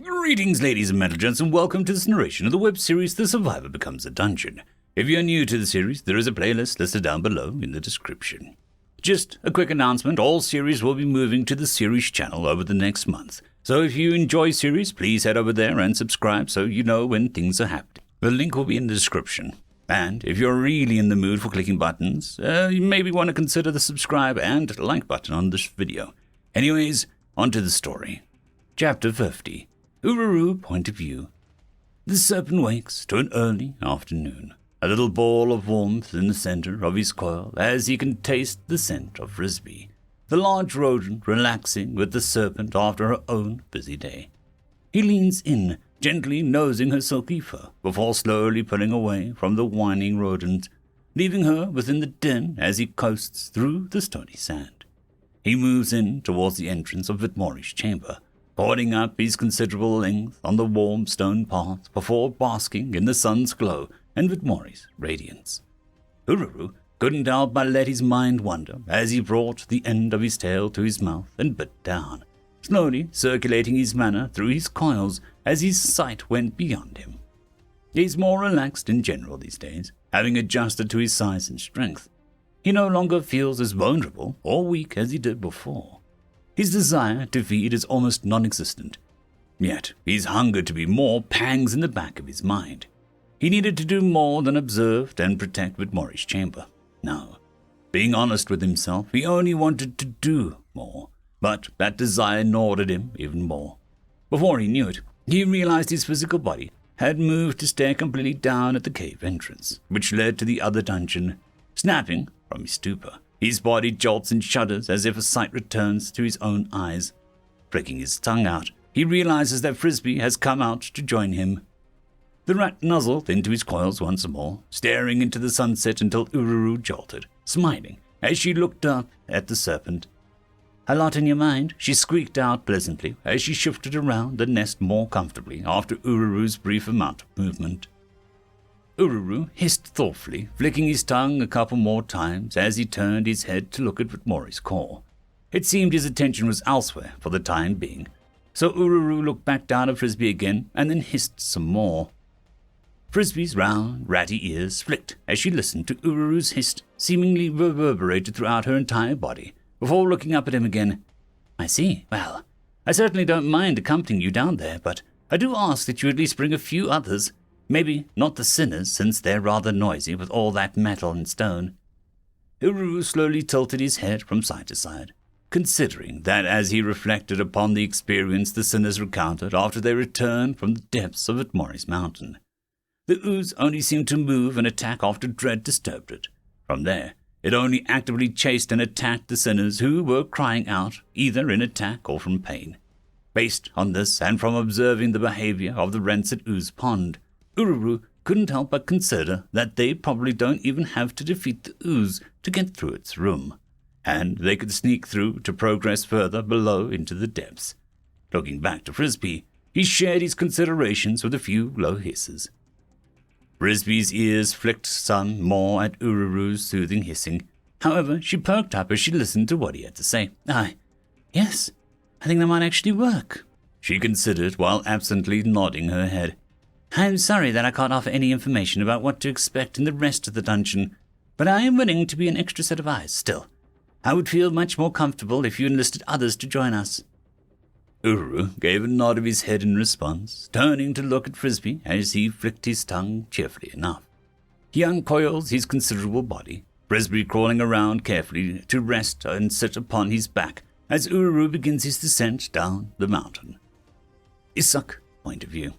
Greetings, ladies and gentlemen, and welcome to this narration of the web series The Survivor Becomes a Dungeon. If you're new to the series, there is a playlist listed down below in the description. Just a quick announcement, all series will be moving to the series channel over the next month. So if you enjoy series, please head over there and subscribe so you know when things are happening. The link will be in the description. And if you're really in the mood for clicking buttons, you maybe want to consider the subscribe and like button on this video. Anyways, on to the story. Chapter 50. Ururu Point of View. The serpent wakes to an early afternoon, a little ball of warmth in the center of his coil as he can taste the scent of Frisbee, the large rodent relaxing with the serpent after her own busy day. He leans in, gently nosing her silky fur, before slowly pulling away from the whining rodent, leaving her within the den as he coasts through the stony sand. He moves in towards the entrance of Whitmore's chamber, boarding up his considerable length on the warm stone path before basking in the sun's glow and Whitmore's radiance. Ururu couldn't help but let his mind wander as he brought the end of his tail to his mouth and bit down, slowly circulating his mana through his coils as his sight went beyond him. He's more relaxed in general these days, having adjusted to his size and strength. He no longer feels as vulnerable or weak as he did before. His desire to feed is almost non-existent. Yet, his hunger to be more pangs in the back of his mind. He needed to do more than observe and protect Whitmore's chamber. No. Being honest with himself, he only wanted to do more. But that desire gnawed at him even more. Before he knew it, he realized his physical body had moved to stare completely down at the cave entrance, which led to the other dungeon. Snapping from his stupor, his body jolts and shudders as if a sight returns to his own eyes. Flicking his tongue out, he realizes that Frisbee has come out to join him. The rat nuzzled into his coils once more, staring into the sunset until Ururu jolted, smiling as she looked up at the serpent. "A lot in your mind," she squeaked out pleasantly as she shifted around the nest more comfortably after Ururu's brief amount of movement. Ururu hissed thoughtfully, flicking his tongue a couple more times as he turned his head to look at Whitmore's core. It seemed his attention was elsewhere for the time being, so Ururu looked back down at Frisbee again and then hissed some more. Frisbee's round, ratty ears flicked as she listened to Ururu's hiss seemingly reverberated throughout her entire body, before looking up at him again. "I see. Well, I certainly don't mind accompanying you down there, but I do ask that you at least bring a few others. Maybe not the sinners, since they're rather noisy with all that metal and stone." Ururu slowly tilted his head from side to side, considering that as he reflected upon the experience the sinners recounted after they returned from the depths of Whitmore's mountain. The ooze only seemed to move and attack after dread disturbed it. From there, it only actively chased and attacked the sinners who were crying out, either in attack or from pain. Based on this, and from observing the behavior of the Rancid Ooze Pond, Ururu couldn't help but consider that they probably don't even have to defeat the ooze to get through its room, and they could sneak through to progress further below into the depths. Looking back to Frisbee, he shared his considerations with a few low hisses. Frisbee's ears flicked some more at Ururu's soothing hissing. However, she perked up as she listened to what he had to say. Yes, I think that might actually work," she considered while absently nodding her head. "I'm sorry that I can't offer any information about what to expect in the rest of the dungeon, but I am willing to be an extra set of eyes still. I would feel much more comfortable if you enlisted others to join us." Ururu gave a nod of his head in response, turning to look at Frisbee as he flicked his tongue cheerfully enough. He uncoils his considerable body, Frisbee crawling around carefully to rest and sit upon his back as Ururu begins his descent down the mountain. Isekai Point of View.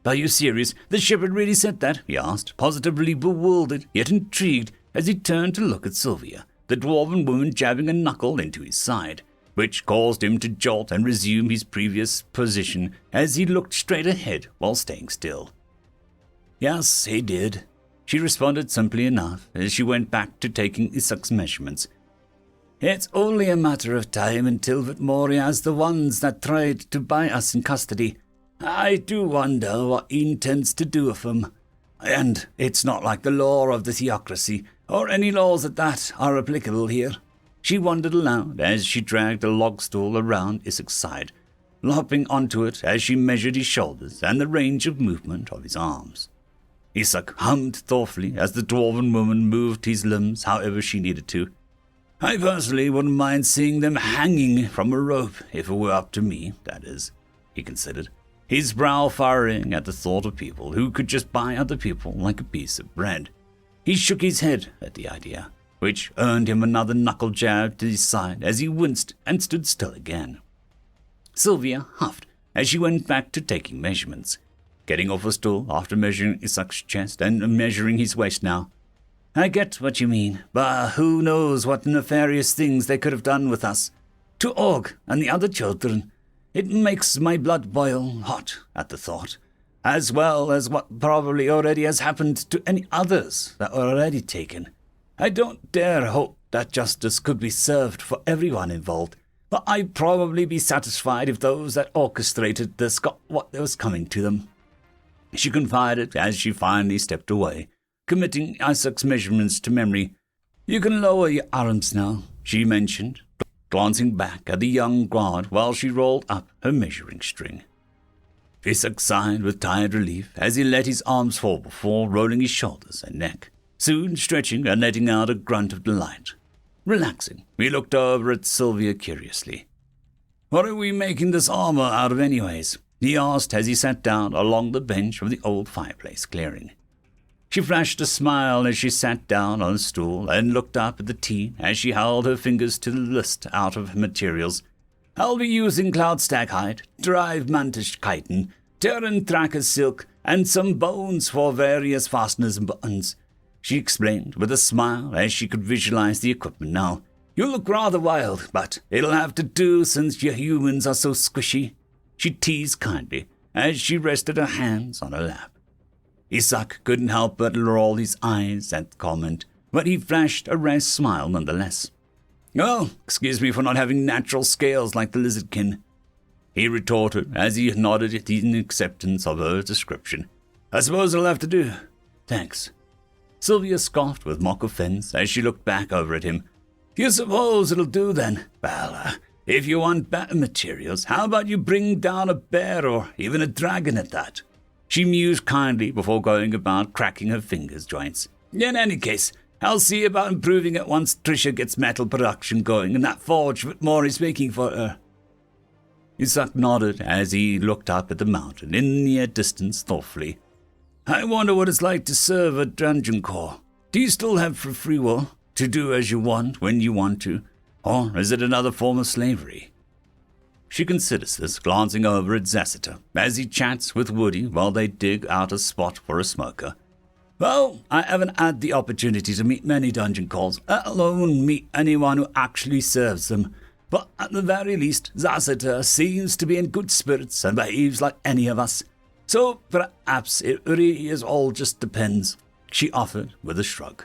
"Are you serious? The shepherd really said that?" he asked, positively bewildered yet intrigued as he turned to look at Sylvia, the dwarven woman jabbing a knuckle into his side, which caused him to jolt and resume his previous position as he looked straight ahead while staying still. "Yes, he did," she responded simply enough as she went back to taking Isak's measurements. "It's only a matter of time until Whitmore has the ones that tried to buy us in custody. I do wonder what he intends to do with them. And it's not like the law of the theocracy, or any laws at that, are applicable here." She wondered aloud as she dragged a log stool around Isak's side, lopping onto it as she measured his shoulders and the range of movement of his arms. Isak hummed thoughtfully as the dwarven woman moved his limbs however she needed to. I personally wouldn't mind seeing them hanging from a rope if it were up to me, that is, he considered, his brow furrowing at the thought of people who could just buy other people like a piece of bread. He shook his head at the idea, which earned him another knuckle jab to his side as he winced and stood still again. Sylvia huffed as she went back to taking measurements, getting off a stool after measuring Isak's chest and measuring his waist now. I get what you mean, but who knows what nefarious things they could have done with us. To Og and the other children, it makes my blood boil hot at the thought, as well as what probably already has happened to any others that were already taken. I don't dare hope that justice could be served for everyone involved, but I'd probably be satisfied if those that orchestrated this got what was coming to them. She confided as she finally stepped away, committing Isaac's measurements to memory. You can lower your arms now, she mentioned, glancing back at the young guard while she rolled up her measuring string. Isaac sighed with tired relief as he let his arms fall before rolling his shoulders and neck, soon stretching and letting out a grunt of delight. Relaxing, he looked over at Sylvia curiously. What are we making this armor out of anyways? He asked as he sat down along the bench of the old fireplace clearing. She flashed a smile as she sat down on a stool and looked up at the tea as she held her fingers to the list out of materials. I'll be using cloudstag hide, drive mantis chitin, Terran tracker silk, and some bones for various fasteners and buttons, she explained with a smile as she could visualize the equipment now. You look rather wild, but it'll have to do since you humans are so squishy, she teased kindly as she rested her hands on her lap. Isak couldn't help but roll his eyes at the comment, but he flashed a rare smile nonetheless. Oh, excuse me for not having natural scales like the lizardkin, he retorted as he nodded in acceptance of her description. I suppose it'll have to do. Thanks. Sylvia scoffed with mock offense as she looked back over at him. You suppose it'll do then? Well, if you want better materials, how about you bring down a bear or even a dragon at that? She mused kindly before going about cracking her fingers joints. In any case, I'll see about improving it once Trisha gets metal production going in that forge Whitmore is making for her. Isak nodded as he looked up at the mountain in the near distance thoughtfully. I wonder what it's like to serve a dungeon core. Do you still have free will to do as you want when you want to, or is it another form of slavery? She considers this, glancing over at Zassiter as he chats with Woody while they dig out a spot for a smoker. Well, I haven't had the opportunity to meet many dungeon calls, let alone meet anyone who actually serves them. But at the very least, Zassiter seems to be in good spirits and behaves like any of us. So perhaps it really is all just depends, she offered with a shrug.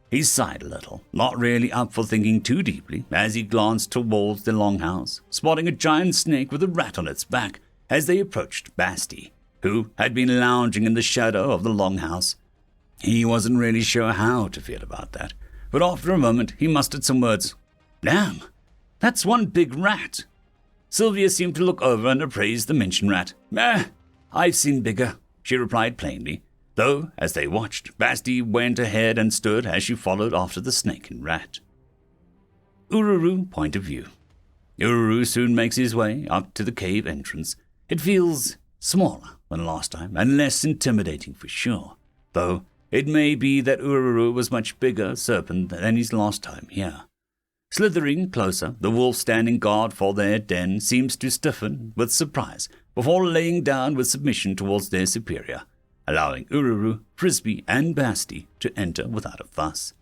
He sighed a little, not really up for thinking too deeply, as he glanced towards the longhouse, spotting a giant snake with a rat on its back as they approached Basti, who had been lounging in the shadow of the longhouse. He wasn't really sure how to feel about that, but after a moment he mustered some words. Damn, that's one big rat. Sylvia seemed to look over and appraise the mentioned rat. I've seen bigger, she replied plainly. Though, as they watched, Basti went ahead and stood as she followed after the snake and rat. Ururu point of view. Ururu soon makes his way up to the cave entrance. It feels smaller than last time, and less intimidating for sure, though it may be that Ururu was much bigger serpent than his last time here. Slithering closer, the wolf standing guard for their den seems to stiffen with surprise before laying down with submission towards their superior, allowing Ururu, Frisbee, and Basti to enter without a fuss.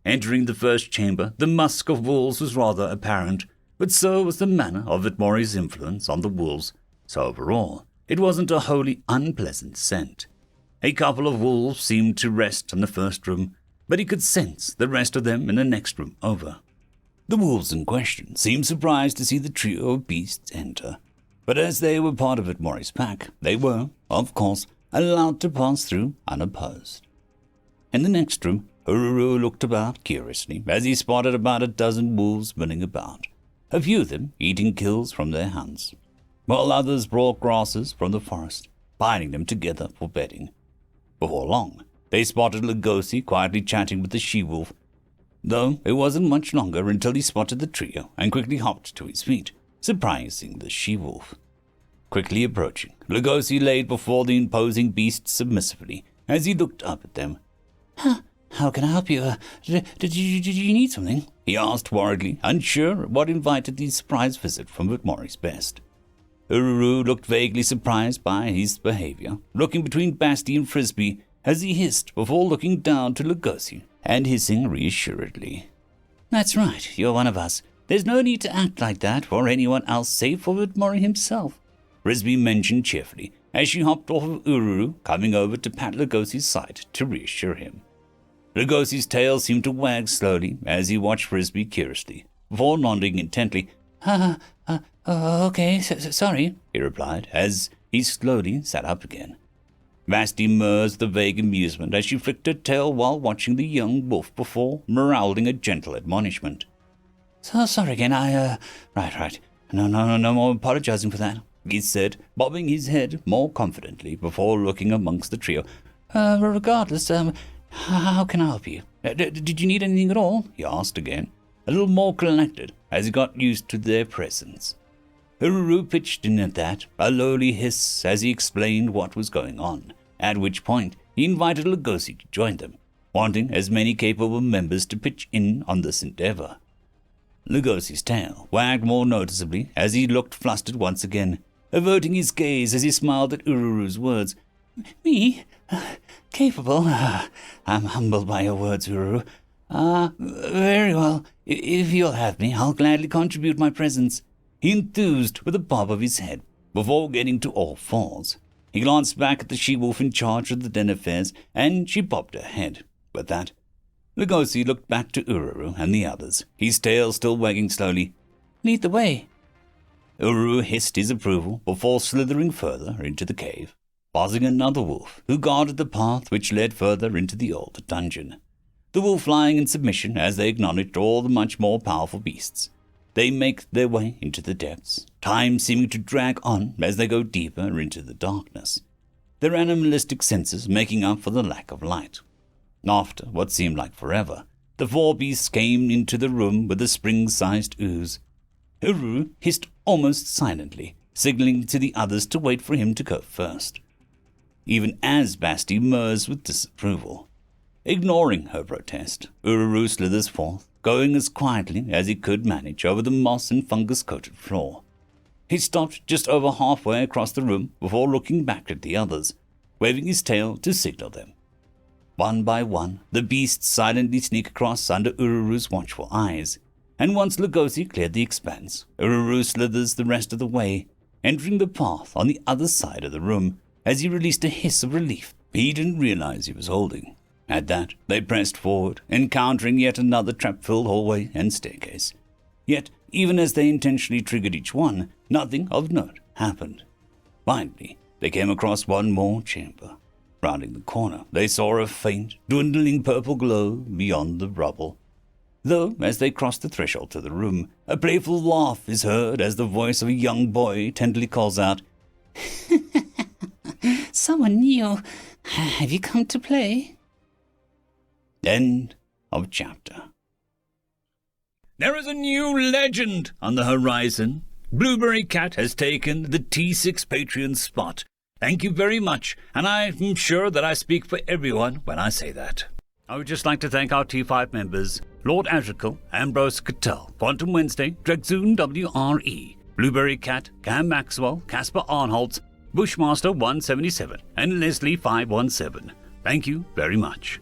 Entering the first chamber, the musk of wolves was rather apparent, but so was the manner of Whitmore's influence on the wolves, so overall, it wasn't a wholly unpleasant scent. A couple of wolves seemed to rest in the first room, but he could sense the rest of them in the next room over. The wolves in question seemed surprised to see the trio of beasts enter, but as they were part of Whitmore's pack, they were, of course, allowed to pass through unopposed. In the next room, Ururu looked about curiously as he spotted about a dozen wolves milling about, a few of them eating kills from their hands. while others brought grasses from the forest, binding them together for bedding. Before long, they spotted Lugosi quietly chatting with the she-wolf, though it wasn't much longer until he spotted the trio and quickly hopped to his feet, surprising the she-wolf. Quickly approaching, Lugosi laid before the imposing beast submissively as he looked up at them. How can I help you? Did you need something? He asked worriedly, unsure what invited the surprise visit from Whitmore's best. Ururu looked vaguely surprised by his behavior, looking between Basti and Frisbee as he hissed before looking down to Lugosi and hissing reassuredly. That's right, you're one of us. There's no need to act like that for anyone else save for Whitmore himself, Frisbee mentioned cheerfully as she hopped off of Ururu, coming over to pat Lugosi's side to reassure him. Lugosi's tail seemed to wag slowly as he watched Frisbee curiously, before nodding intently. Okay, sorry, he replied as he slowly sat up again. Vasti murs the vague amusement as she flicked her tail while watching the young wolf before murauling a gentle admonishment. So sorry again, Right. No more apologizing for that, he said, bobbing his head more confidently before looking amongst the trio. Regardless, how can I help you? Did you need anything at all? He asked again, a little more collected as he got used to their presence. Ururu pitched in at that, a lowly hiss as he explained what was going on, at which point he invited Lugosi to join them, wanting as many capable members to pitch in on this endeavor. Lugosi's tail wagged more noticeably as he looked flustered once again, averting his gaze as he smiled at Ururu's words. Me? Capable? I'm humbled by your words, Ururu. Very well. If you'll have me, I'll gladly contribute my presence. He enthused with a bob of his head before getting to all fours. He glanced back at the she-wolf in charge of the den affairs, and she bobbed her head. With that, Lugosi looked back to Ururu and the others, his tail still wagging slowly. Lead the way. Ururu hissed his approval before slithering further into the cave, passing another wolf who guarded the path which led further into the old dungeon. The wolf lying in submission as they acknowledged all the much more powerful beasts. They make their way into the depths, time seeming to drag on as they go deeper into the darkness, their animalistic senses making up for the lack of light. After what seemed like forever, the four beasts came into the room with a spring-sized ooze. Ururu hissed almost silently, signaling to the others to wait for him to go first, even as Basti murs with disapproval. Ignoring her protest, Ururu slithers forth, going as quietly as he could manage over the moss and fungus-coated floor. He stopped just over halfway across the room before looking back at the others, waving his tail to signal them. One by one, the beasts silently sneak across under Ururu's watchful eyes, and once Lugosi cleared the expanse, Ururu slithers the rest of the way, entering the path on the other side of the room as he released a hiss of relief he didn't realize he was holding. At that, they pressed forward, encountering yet another trap-filled hallway and staircase. Yet, even as they intentionally triggered each one, nothing of note happened. Finally, they came across one more chamber. Rounding the corner, they saw a faint, dwindling purple glow beyond the rubble. Though, as they crossed the threshold to the room, a playful laugh is heard as the voice of a young boy tenderly calls out, Someone new. Have you come to play? End of chapter. There is a new legend on the horizon. Blueberry Cat has taken the T6 Patreon spot. Thank you very much, and I'm sure that I speak for everyone when I say that. I would just like to thank our T5 members, Lord Azrekahl, AmbroseKTal, Quantem Wensday, Dragzoon W.R.E, Blueberry Cat, Cam Maxwell, Casper Arnholtz, Bushmaster 177, and Leslie 517. Thank you very much.